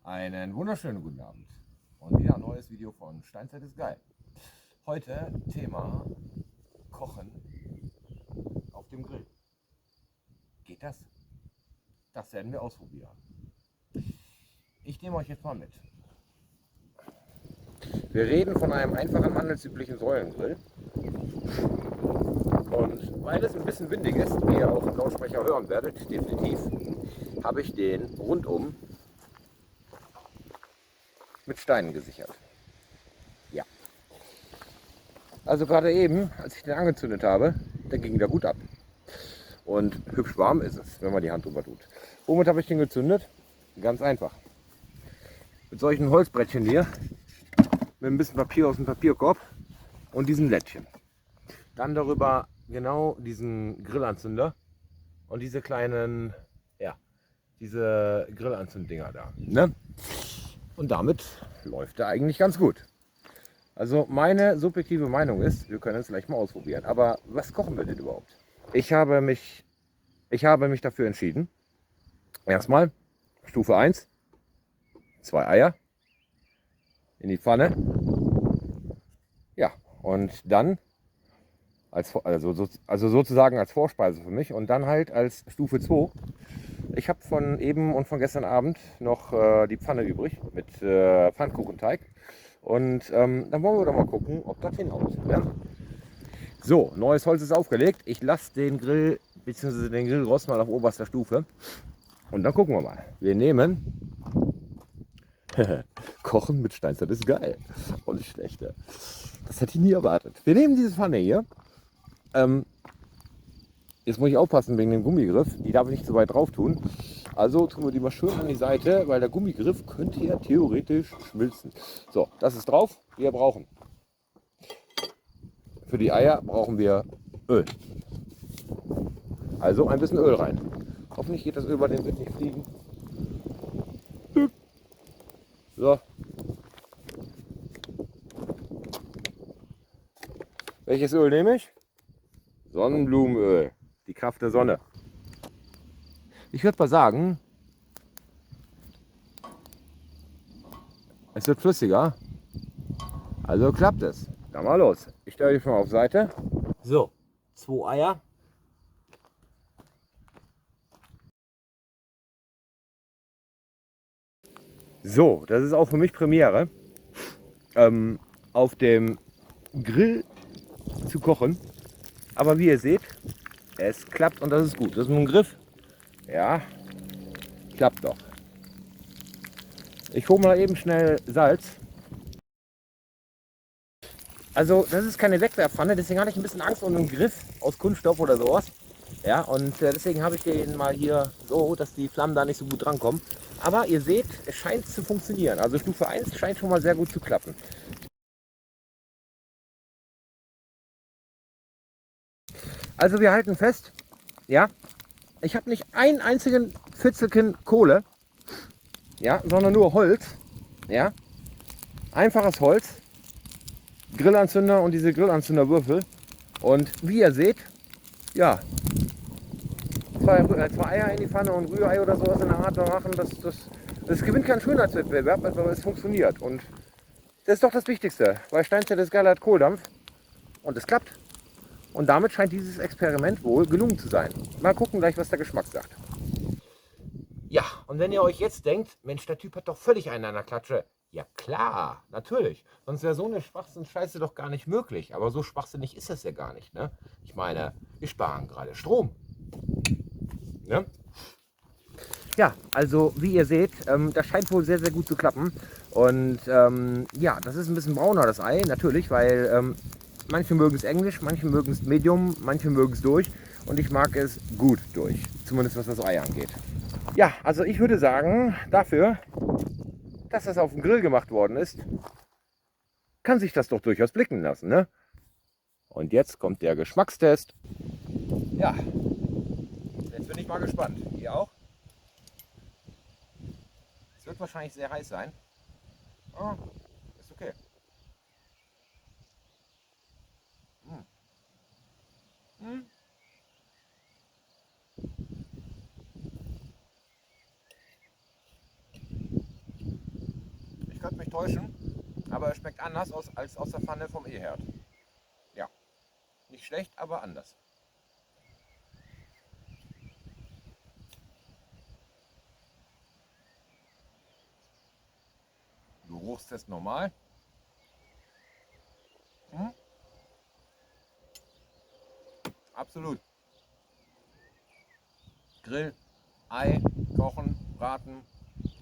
Einen wunderschönen guten Abend und wieder ein neues Video von Steinzeit ist geil. Heute Thema Kochen auf dem Grill. Geht das? Das werden wir ausprobieren. Ich nehme euch jetzt mal mit. Wir reden von einem einfachen handelsüblichen Säulengrill. Und weil es ein bisschen windig ist, wie ihr auf dem Lautsprecher hören werdet, definitiv, habe ich den rundum mit Steinen gesichert. Ja. Also gerade eben, als ich den angezündet habe, der ging der gut ab. Und hübsch warm ist es, wenn man die Hand drüber tut. Womit habe ich den gezündet? Ganz einfach. Mit solchen Holzbrettchen hier, mit ein bisschen Papier aus dem Papierkorb und diesen Lättchen. Dann darüber genau diesen Grillanzünder und diese kleinen, diese Grillanzünddinger da. Ne? Und damit läuft er eigentlich ganz gut. Also meine subjektive Meinung ist, wir können es gleich mal ausprobieren. Aber was kochen wir denn überhaupt? Ich habe mich dafür entschieden. Erstmal Stufe 1, 2 Eier in die Pfanne. Ja, und dann also sozusagen als Vorspeise für mich und dann halt als Stufe 2. Ich habe von eben und von gestern Abend noch die Pfanne übrig mit Pfannkuchenteig. Und dann wollen wir doch mal gucken, ob das hinhaut. Ne? So, neues Holz ist aufgelegt. Ich lasse den Grill bzw. den Grillrost mal auf oberster Stufe. Und dann gucken wir mal. Wir nehmen Kochen mit Steinzeit ist geil. Und nicht schlechter. Das hätte ich nie erwartet. Wir nehmen diese Pfanne hier. Jetzt muss ich aufpassen wegen dem Gummigriff. Die darf ich nicht so weit drauf tun. Also tun wir die mal schön an die Seite, weil der Gummigriff könnte ja theoretisch schmilzen. So, das ist drauf. Wir brauchen für die Eier brauchen wir Öl. Also ein bisschen Öl rein. Hoffentlich geht das Öl bei dem Wind nicht fliegen. So. Welches Öl nehme ich? Sonnenblumenöl. Die Kraft der Sonne. Ich würde mal sagen, es wird flüssiger. Also klappt es. Dann mal los. Ich stelle die schon mal auf Seite. So, 2 Eier. So, das ist auch für mich Premiere. Auf dem Grill zu kochen. Aber wie ihr seht, es klappt und das ist gut. Das ist nur ein Griff. Ja, klappt doch. Ich hole mal eben schnell Salz. Also das ist keine Wegwerfpfanne, deswegen hatte ich ein bisschen Angst um einen Griff aus Kunststoff oder sowas. Ja, und deswegen habe ich den mal hier so, dass die Flammen da nicht so gut drankommen. Aber ihr seht, es scheint zu funktionieren. Also Stufe 1 scheint schon mal sehr gut zu klappen. Also wir halten fest, ja, ich habe nicht einen einzigen Fitzelchen Kohle, ja, sondern nur Holz, ja, einfaches Holz, Grillanzünder und diese Grillanzünderwürfel. Und wie ihr seht, ja, zwei Eier in die Pfanne und Rührei oder sowas in der Art machen, das gewinnt keinen Schönheitswettbewerb, aber es funktioniert. Und das ist doch das Wichtigste, weil Steinzeit ist geil, hat Kohldampf und es klappt. Und damit scheint dieses Experiment wohl gelungen zu sein. Mal gucken gleich, was der Geschmack sagt. Ja, und wenn ihr euch jetzt denkt, Mensch, der Typ hat doch völlig einen an der Klatsche. Ja klar, natürlich. Sonst wäre so eine Schwachsinnsscheiße doch gar nicht möglich. Aber so schwachsinnig ist das ja gar nicht. Ne? Ich meine, wir sparen gerade Strom. Ne? Ja, also wie ihr seht, das scheint wohl sehr, sehr gut zu klappen. Und ja, das ist ein bisschen brauner, das Ei, natürlich, weil manche mögen es Englisch, manche mögen es Medium, manche mögen es durch. Und ich mag es gut durch, zumindest was das Ei angeht. Ja, also ich würde sagen, dafür, dass das auf dem Grill gemacht worden ist, kann sich das doch durchaus blicken lassen. Ne? Und jetzt kommt der Geschmackstest. Ja, jetzt bin ich mal gespannt. Ihr auch? Es wird wahrscheinlich sehr heiß sein. Oh, ist okay. Hm. Hm. ich könnte mich täuschen, aber es schmeckt anders als aus der Pfanne vom E-Herd. Ja, nicht schlecht, aber anders. Geruchstest normal. Absolut. Grill, Ei, kochen, braten,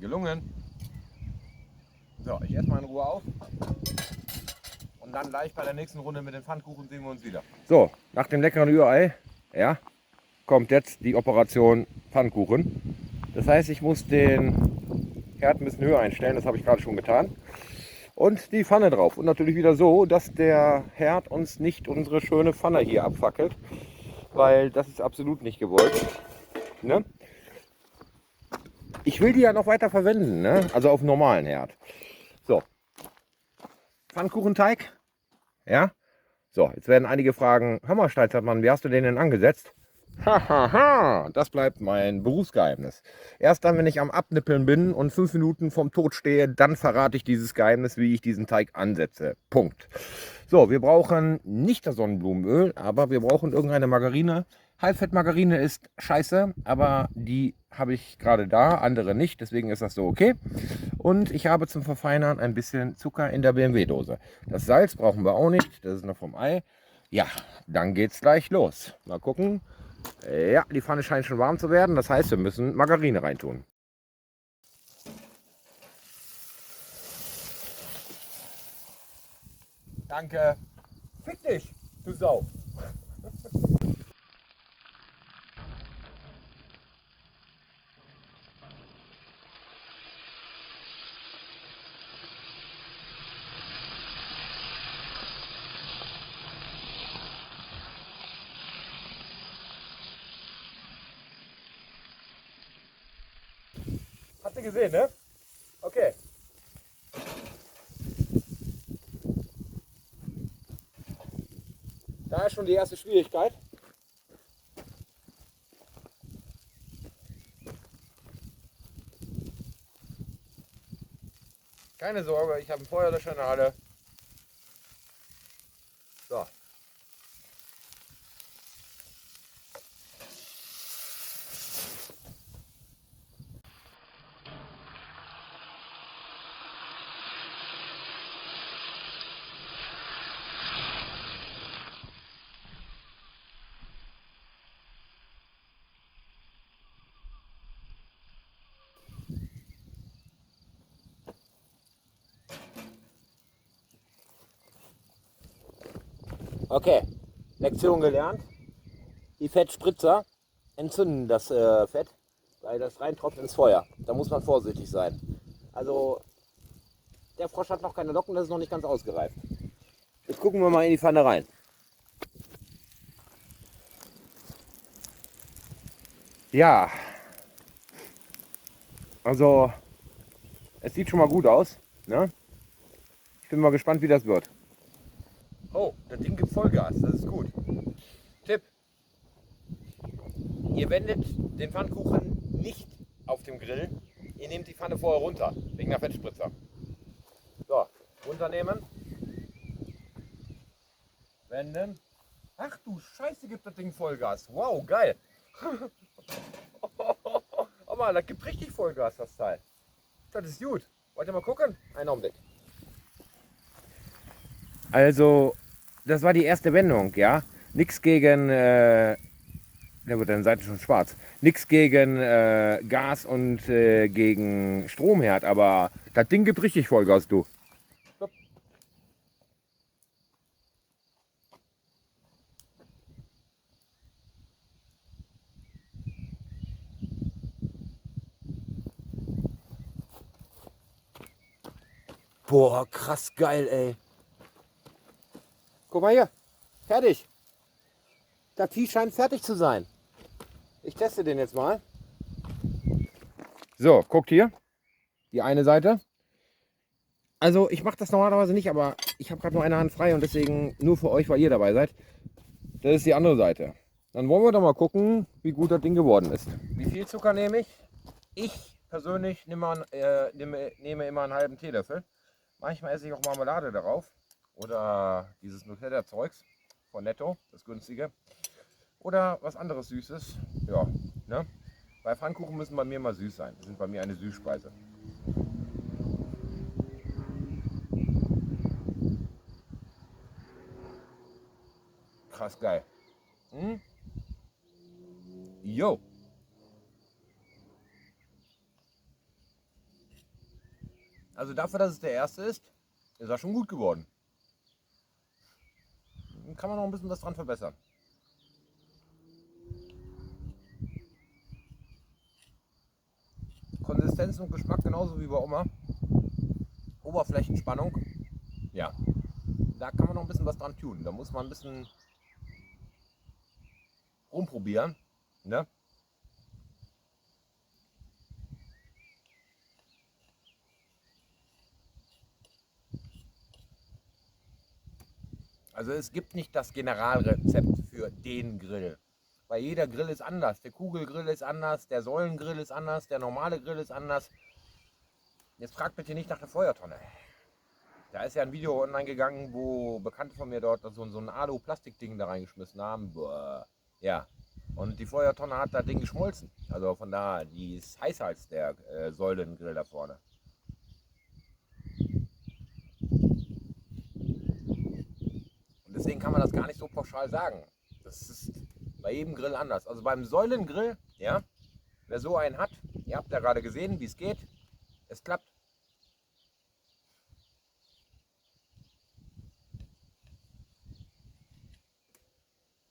gelungen. So, ich esse mal in Ruhe auf. Und dann gleich bei der nächsten Runde mit dem Pfannkuchen sehen wir uns wieder. So, nach dem leckeren Rührei, ja, kommt jetzt die Operation Pfannkuchen. Das heißt, ich muss den Herd ein bisschen höher einstellen, das habe ich gerade schon getan. Und die Pfanne drauf. Und natürlich wieder so, dass der Herd uns nicht unsere schöne Pfanne hier abfackelt. Weil das ist absolut nicht gewollt. Ne? Ich will die ja noch weiter verwenden, ne? Also auf normalen Herd. So. Pfannkuchenteig. Ja. So, jetzt werden einige fragen, hör mal Steinzeitmann, wie hast du den denn angesetzt? Hahaha, das bleibt mein Berufsgeheimnis. Erst dann, wenn ich am Abnippeln bin und 5 Minuten vom Tod stehe, dann verrate ich dieses Geheimnis, wie ich diesen Teig ansetze. Punkt. So, wir brauchen nicht das Sonnenblumenöl, aber wir brauchen irgendeine Margarine. Halbfettmargarine ist scheiße, aber die habe ich gerade da, andere nicht, deswegen ist das so okay. Und ich habe zum Verfeinern ein bisschen Zucker in der BMW-Dose. Das Salz brauchen wir auch nicht, das ist noch vom Ei. Ja, dann geht's gleich los. Mal gucken. Ja, die Pfanne scheint schon warm zu werden, das heißt, wir müssen Margarine reintun. Danke. Fick dich, du Sau. Habt ihr gesehen, ne? Okay. Da ist schon die erste Schwierigkeit. Keine Sorge, ich habe ein Feuerlöscher in der Halle. So. Okay, Lektion gelernt. Die Fettspritzer entzünden das Fett, weil das reintropft ins Feuer. Da muss man vorsichtig sein. Also der Frosch hat noch keine Locken, das ist noch nicht ganz ausgereift. Jetzt gucken wir mal in die Pfanne rein. Ja, also es sieht schon mal gut aus. Ne? Ich bin mal gespannt, wie das wird. Oh, das Ding gibt Vollgas, das ist gut. Tipp: Ihr wendet den Pfannkuchen nicht auf dem Grill. Ihr nehmt die Pfanne vorher runter, wegen der Fettspritzer. So, runternehmen. Wenden. Ach du Scheiße, gibt das Ding Vollgas. Wow, geil. Oh Mann, das gibt richtig Vollgas, das Teil. Das ist gut. Wollt ihr mal gucken? Einen Augenblick. Also, das war die erste Wendung, ja. Nichts gegen, da wird deine Seite schon schwarz. Nichts gegen Gas und gegen Stromherd, aber das Ding gibt richtig Vollgas, du. Boah, krass geil, ey. Guck mal hier, fertig. Das Vieh scheint fertig zu sein. Ich teste den jetzt mal. So, guckt hier, die eine Seite. Also ich mache das normalerweise nicht, aber ich habe gerade nur eine Hand frei und deswegen nur für euch, weil ihr dabei seid. Das ist die andere Seite. Dann wollen wir doch mal gucken, wie gut das Ding geworden ist. Wie viel Zucker nehme ich? Ich persönlich nehme immer einen halben Teelöffel. Manchmal esse ich auch Marmelade darauf oder dieses Nutella-Zeugs von Netto, das günstige. Oder was anderes Süßes. Ja, ne? Bei Pfannkuchen müssen bei mir mal süß sein. Die sind bei mir eine Süßspeise. Krass geil. Hm? Jo. Also dafür, dass es der erste ist er schon gut geworden. Kann man noch ein bisschen was dran verbessern. Konsistenz und Geschmack genauso wie bei Oma. Oberflächenspannung. Ja. Da kann man noch ein bisschen was dran tun. Da muss man ein bisschen rumprobieren. Ne? Also es gibt nicht das Generalrezept für den Grill. Weil jeder Grill ist anders. Der Kugelgrill ist anders, der Säulengrill ist anders, der normale Grill ist anders. Jetzt fragt bitte nicht nach der Feuertonne. Da ist ja ein Video online gegangen, wo Bekannte von mir dort so ein Alu-Plastik-Ding da reingeschmissen haben. Boah. Ja. Und die Feuertonne hat das Ding geschmolzen. Also von da, die ist heißer als der Säulengrill da vorne. Und deswegen kann man das gar nicht so pauschal sagen. Das ist bei jedem Grill anders. Also beim Säulengrill, ja, wer so einen hat, ihr habt ja gerade gesehen, wie es geht. Es klappt.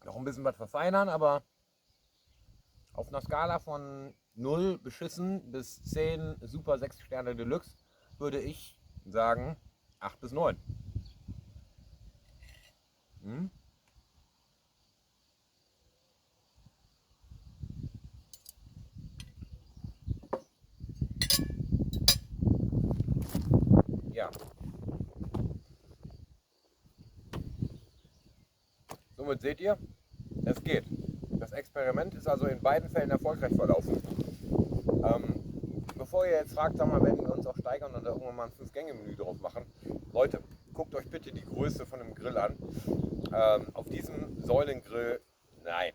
Noch ein bisschen was verfeinern, aber auf einer Skala von 0 beschissen bis 10 super 6 Sterne Deluxe würde ich sagen 8 bis 9. Hm? Ja. Somit seht ihr, es geht. Das Experiment ist also in beiden Fällen erfolgreich verlaufen. Bevor ihr jetzt fragt, sag mal, werden wir uns auch steigern und da irgendwann mal ein 5-Gänge-Menü drauf machen. Leute, guckt euch bitte die Größe von dem Grill an. Auf diesem Säulengrill, nein.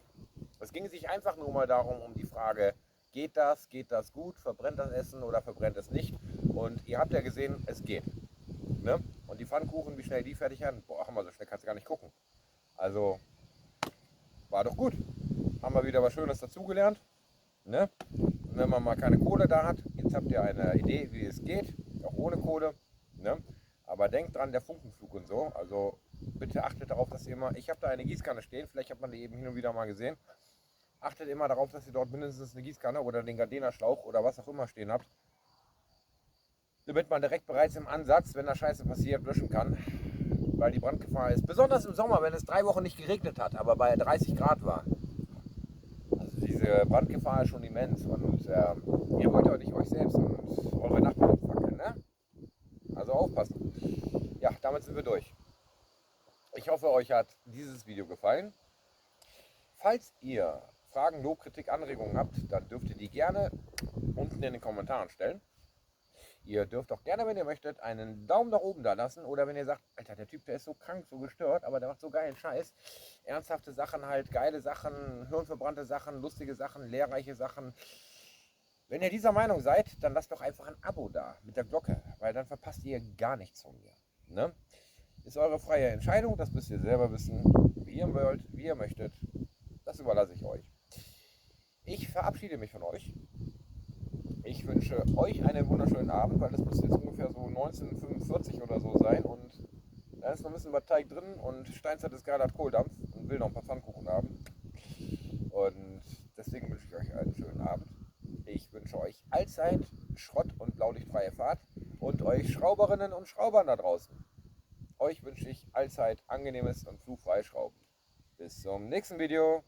Es ging sich einfach nur mal darum, um die Frage, geht das gut, verbrennt das Essen oder verbrennt es nicht? Und ihr habt ja gesehen, es geht. Ne? Und die Pfannkuchen, wie schnell die fertig werden, boah, haben wir so schnell kannst du gar nicht gucken. Also, war doch gut. Haben wir wieder was Schönes dazugelernt. Ne? Und wenn man mal keine Kohle da hat, jetzt habt ihr eine Idee, wie es geht, auch ohne Kohle. Ne? Aber denkt dran, der Funkenflug und so. Also bitte achtet darauf, dass ihr immer, ich habe da eine Gießkanne stehen, vielleicht hat man die eben hin und wieder mal gesehen. Achtet immer darauf, dass ihr dort mindestens eine Gießkanne oder den Gardena-Schlauch oder was auch immer stehen habt. Damit man direkt bereits im Ansatz, wenn da Scheiße passiert, löschen kann. Weil die Brandgefahr ist, besonders im Sommer, wenn es 3 Wochen nicht geregnet hat, aber bei 30 Grad war. Also diese Brandgefahr ist schon immens und ihr wollt ja nicht euch selbst und eure Nachbarn abfackeln, ne? Also aufpassen. Ja, damit sind wir durch. Ich hoffe, euch hat dieses Video gefallen. Falls ihr Fragen, Lob, Kritik, Anregungen habt, dann dürft ihr die gerne unten in den Kommentaren stellen. Ihr dürft auch gerne, wenn ihr möchtet, einen Daumen nach oben da lassen. Oder wenn ihr sagt, Alter, der Typ, der ist so krank, so gestört, aber der macht so geilen Scheiß. Ernsthafte Sachen halt, geile Sachen, hirnverbrannte Sachen, lustige Sachen, lehrreiche Sachen. Wenn ihr dieser Meinung seid, dann lasst doch einfach ein Abo da mit der Glocke, weil dann verpasst ihr gar nichts von mir. Ne? Ist eure freie Entscheidung, das müsst ihr selber wissen, wie ihr wollt, wie ihr möchtet. Das überlasse ich euch. Ich verabschiede mich von euch. Ich wünsche euch einen wunderschönen Abend, weil das müsste jetzt ungefähr so 19:45 oder so sein und da ist noch ein bisschen was Teig drin und Steinzeit ist gerade hat Kohldampf und will noch ein paar Pfannkuchen haben. Und deswegen wünsche ich euch einen schönen Abend. Ich wünsche euch allzeit Schrott- und blaulichtfreie Fahrt und euch Schrauberinnen und Schraubern da draußen. Euch wünsche ich allzeit angenehmes und flugfreies Schrauben. Bis zum nächsten Video.